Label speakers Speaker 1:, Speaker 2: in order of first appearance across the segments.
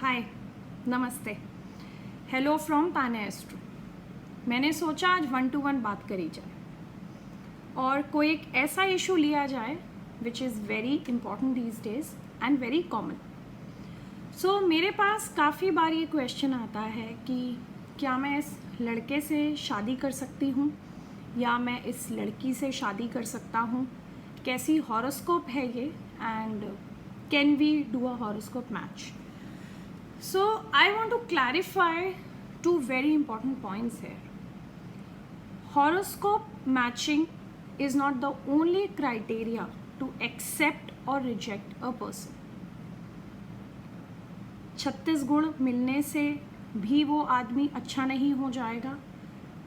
Speaker 1: हाय, नमस्ते, hello from पाने astro. मैंने सोचा आज 1 to 1 बात करी जाए और कोई एक ऐसा इशू लिया जाए which is very important these days and very common. So मेरे पास काफ़ी बार ये क्वेश्चन आता है कि क्या मैं इस लड़के से शादी कर सकती हूँ या मैं इस लड़की से शादी कर सकता हूँ, कैसी हॉरोस्कोप है ये and can we do a horoscope match. So I want to clarify two very important points here. Horoscope matching is not the only criteria to accept or reject a person. 36 गुण मिलने से भी वो आदमी अच्छा नहीं हो जाएगा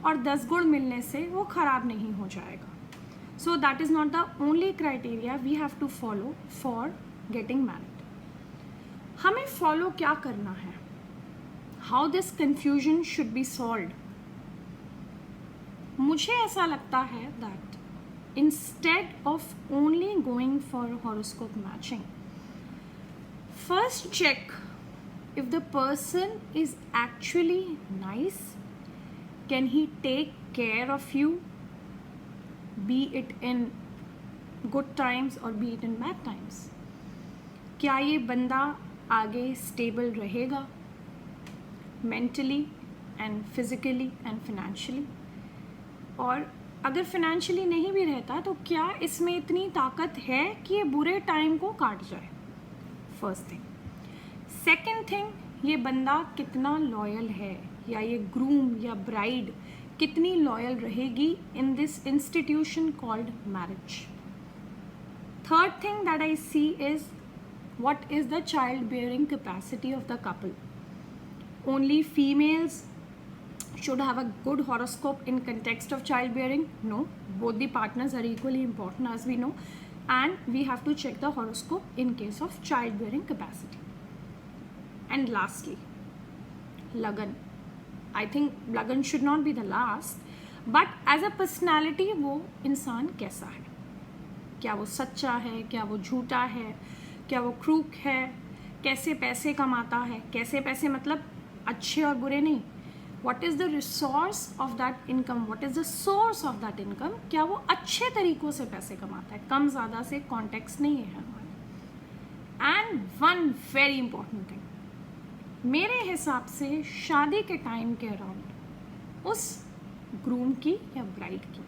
Speaker 1: और 10 गुण मिलने से वो खराब नहीं हो जाएगा. So that is not the only criteria we have to follow for getting married. हमें फॉलो क्या करना है? How this confusion should be solved. मुझे ऐसा लगता है that instead of only going for horoscope matching, first check if the person is actually nice. Can he take care of you, be it in good times और be it in bad times. क्या ये बंदा आगे stable रहेगा mentally and physically and financially, और अगर financially नहीं भी रहता तो क्या इसमें इतनी ताकत है कि ये बुरे टाइम को काट जाए. First thing. सेकंड थिंग, ये बंदा कितना लॉयल है या ये ग्रूम या ब्राइड कितनी लॉयल रहेगी in this institution called marriage. Third thing that I see is what is the childbearing capacity of the couple. Only females should have a good horoscope in context of childbearing? No, both the partners are equally important as we know, and we have to check the horoscope in case of childbearing capacity. And lastly, Lagan. I think Lagan should not be the last, but as a personality वो इंसान कैसा है, क्या वो सच्चा है, क्या वो झूठा है, क्या वो क्रूक है, कैसे पैसे कमाता है. कैसे पैसे मतलब अच्छे और बुरे नहीं. What is the resource of that income, what is the source of that income. क्या वो अच्छे तरीक़ों से पैसे कमाता है, कम ज़्यादा से कॉन्टेक्स्ट नहीं है हमारे. And one very important thing, मेरे हिसाब से शादी के टाइम के अराउंड उस ग्रूम की या ब्राइड की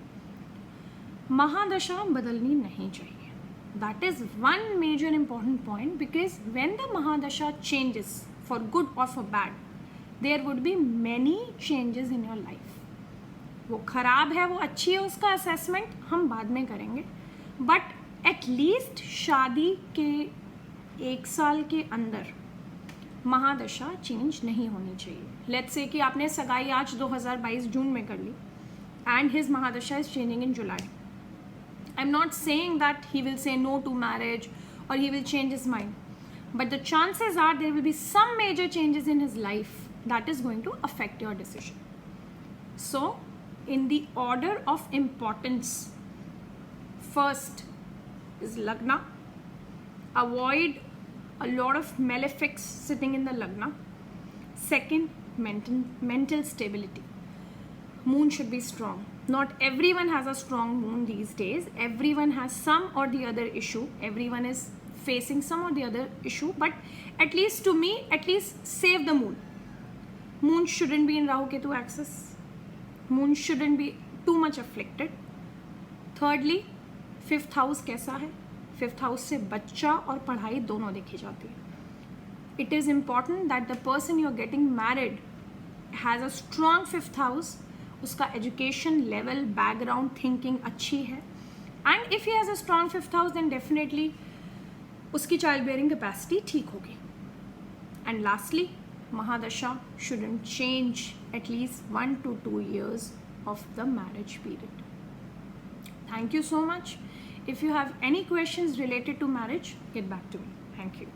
Speaker 1: महादशा बदलनी नहीं चाहिए. That is one major important point, because when the Mahadasha changes for good or for bad, there would be many changes in your life. वो खराब है वो अच्छी है उसका असेसमेंट हम बाद में करेंगे, बट एटलीस्ट शादी के 1 साल के अंदर महादशा चेंज नहीं होनी चाहिए. लेट्स से कि आपने सगाई आज 2022 जून में कर ली and his mahadasha is changing in July. I'm not saying that he will say no to marriage or he will change his mind, but the chances are there will be some major changes in his life that is going to affect your decision. So in the order of importance, first is Lagna. Avoid a lot of malefics sitting in the Lagna. Second, mental stability. Moon should be strong. Not everyone has a strong moon these days. Everyone has some or the other issue. Everyone is facing some or the other issue. But at least to me, at least save the moon. Moon shouldn't be in Rahu Ketu axis. Moon shouldn't be too much afflicted. Thirdly, 5th house कैसा है? 5th house से बच्चा और पढ़ाई दोनों देखी जाती है. It is important that the person you are getting married has a strong 5th house. उसका एजुकेशन लेवल, बैकग्राउंड, थिंकिंग अच्छी है, and if he has a strong 5th house then definitely उसकी चाइल्ड बेयरिंग कैपेसिटी ठीक होगी. And lastly, mahadasha shouldn't change at least 1 to 2 years of the marriage period. Thank you so much. If you have any questions related to marriage, get back to me. Thank you.